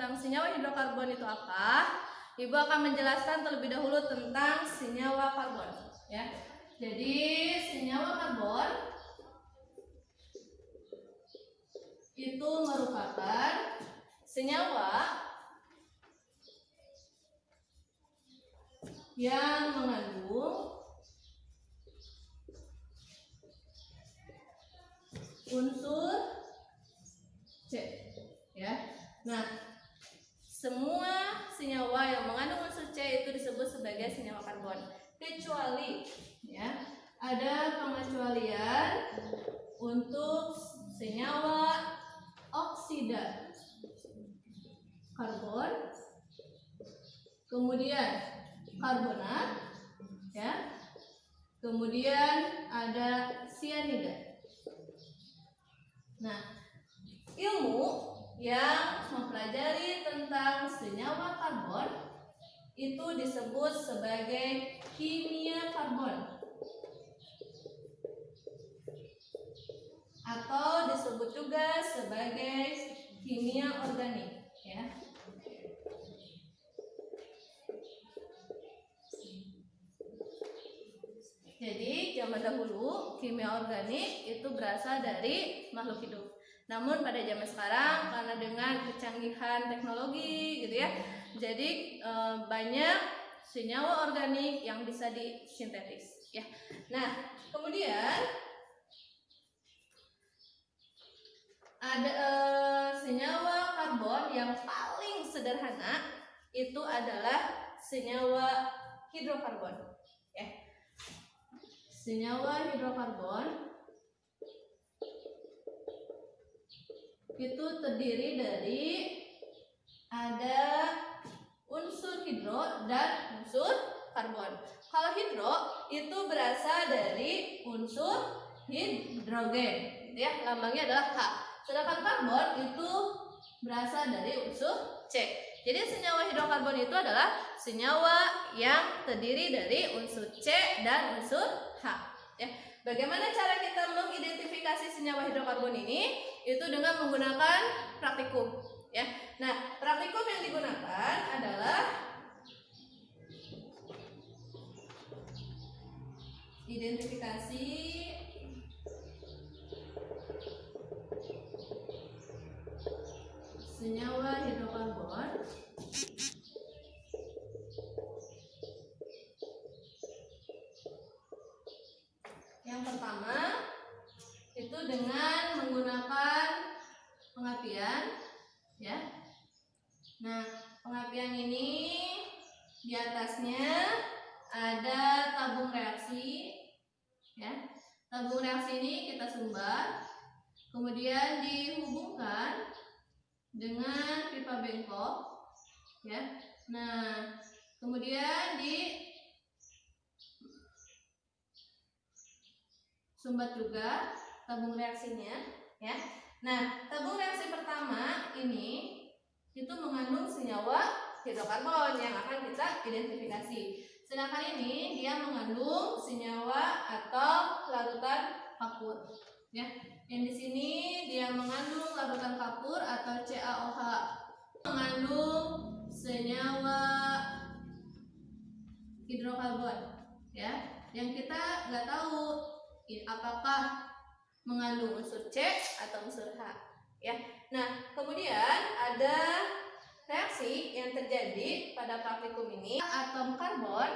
tentang senyawa hidrokarbon itu apa, Ibu akan menjelaskan terlebih dahulu tentang senyawa karbon, ya. Jadi senyawa karbon itu merupakan senyawa yang mengandung unsur C, ya. Nah, semua senyawa yang mengandung unsur C itu disebut sebagai senyawa karbon, kecuali, ya, ada pengecualian untuk senyawa oksida karbon, kemudian karbonat, ya, kemudian ada sianida. Nah, ilmu yang mempelajari tentang senyawa karbon itu disebut sebagai kimia karbon atau disebut juga sebagai kimia organik, ya. Jadi zaman dahulu kimia organik itu berasal dari makhluk hidup. Namun pada zaman sekarang karena dengan kecanggihan teknologi gitu ya, jadi banyak senyawa organik yang bisa disintetis, ya. Nah, kemudian ada senyawa karbon yang paling sederhana itu adalah senyawa hidrokarbon, ya. Senyawa hidrokarbon itu terdiri dari ada unsur hidro dan unsur karbon. Kalau hidro itu berasal dari unsur hidrogen, gitu ya, lambangnya adalah H. Sedangkan karbon itu berasal dari unsur C. Jadi senyawa hidrokarbon itu adalah senyawa yang terdiri dari unsur C dan unsur H, ya. Bagaimana cara kita mengidentifikasi senyawa hidrokarbon ini? Itu dengan menggunakan praktikum, ya. Nah, praktikum yang digunakan adalah identifikasi senyawa hidrokarbon yang pertama itu dengan menggunakan pengapian, ya. Nah, pengapian ini di atasnya ada tabung reaksi, ya. Tabung reaksi ini kita sumbat, kemudian dihubungkan dengan pipa bengkok, ya. Nah, kemudian di sumbat juga tabung reaksinya, ya. Nah, tabung reaksi pertama ini itu mengandung senyawa hidrokarbon yang akan kita identifikasi. Sedangkan ini dia mengandung senyawa atau larutan kapur, ya. Yang di sini dia mengandung larutan kapur atau CaOH, mengandung senyawa hidrokarbon, ya. Yang kita nggak tahu apakah mengandung unsur C atau unsur H, ya. Nah, kemudian ada reaksi yang terjadi pada praktikum ini. Atom karbon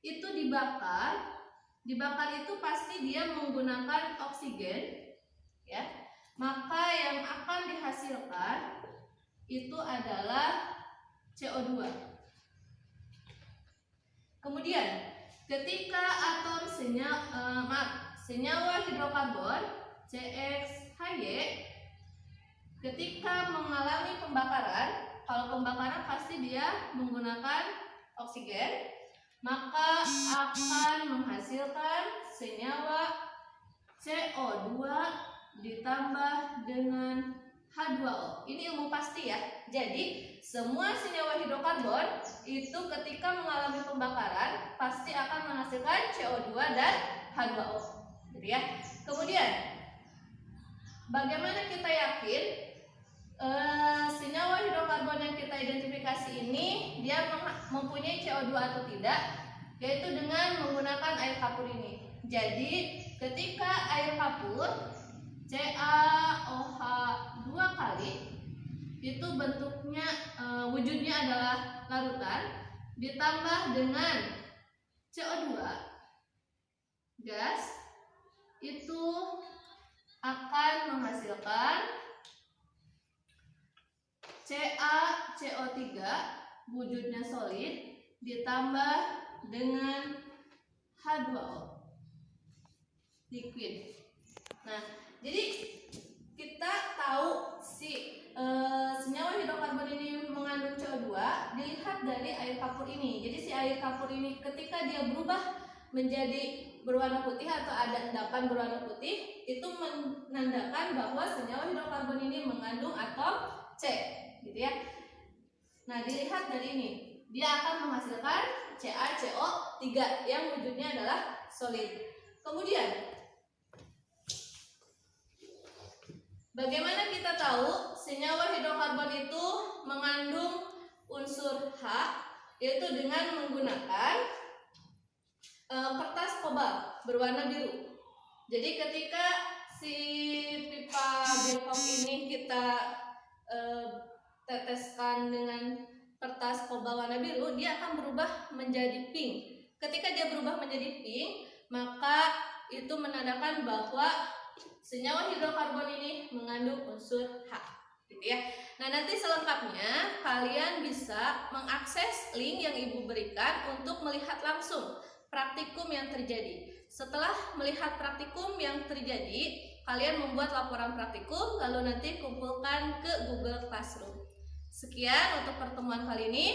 itu dibakar. Dibakar itu pasti dia menggunakan oksigen, ya. Maka yang akan dihasilkan itu adalah CO2. Kemudian ketika atom senyawa hidrokarbon CXHY ketika mengalami pembakaran, kalau pembakaran pasti dia menggunakan oksigen, maka akan menghasilkan senyawa CO2 ditambah dengan H2O. Ini umum pasti, ya. Jadi semua senyawa hidrokarbon itu ketika mengalami pembakaran pasti akan menghasilkan CO2 dan H2O. Gitu ya. Kemudian bagaimana kita yakin senyawa hidrokarbon yang identifikasi ini dia mempunyai CO2 atau tidak, yaitu dengan menggunakan air kapur ini. Jadi ketika air kapur CaOH 2 kali itu bentuknya wujudnya adalah larutan ditambah dengan CO2 gas, itu akan menghasilkan CaCO3 wujudnya solid ditambah dengan H2O liquid. Nah, jadi kita tahu senyawa hidrokarbon ini mengandung CO2 dilihat dari air kapur ini. Jadi si air kapur ini ketika dia berubah menjadi berwarna putih atau ada endapan berwarna putih, itu menandakan bahwa senyawa hidrokarbon ini mengandung atom C, gitu ya. Nah, dilihat dari ini, dia akan menghasilkan CaCO3 yang wujudnya adalah solid. Kemudian bagaimana kita tahu senyawa hidrokarbon itu mengandung unsur H, yaitu dengan menggunakan kertas kobalt berwarna biru. Jadi ketika si pipa Bangkok ini kita teteskan dengan kertas kobalt warna biru, dia akan berubah menjadi pink. Ketika dia berubah menjadi pink, maka itu menandakan bahwa senyawa hidrokarbon ini mengandung unsur H, gitu ya. Nah, nanti selengkapnya kalian bisa mengakses link yang Ibu berikan untuk melihat langsung praktikum yang terjadi. Setelah melihat praktikum yang terjadi, kalian membuat laporan praktikum lalu nanti kumpulkan ke Google Classroom. Sekian untuk pertemuan kali ini.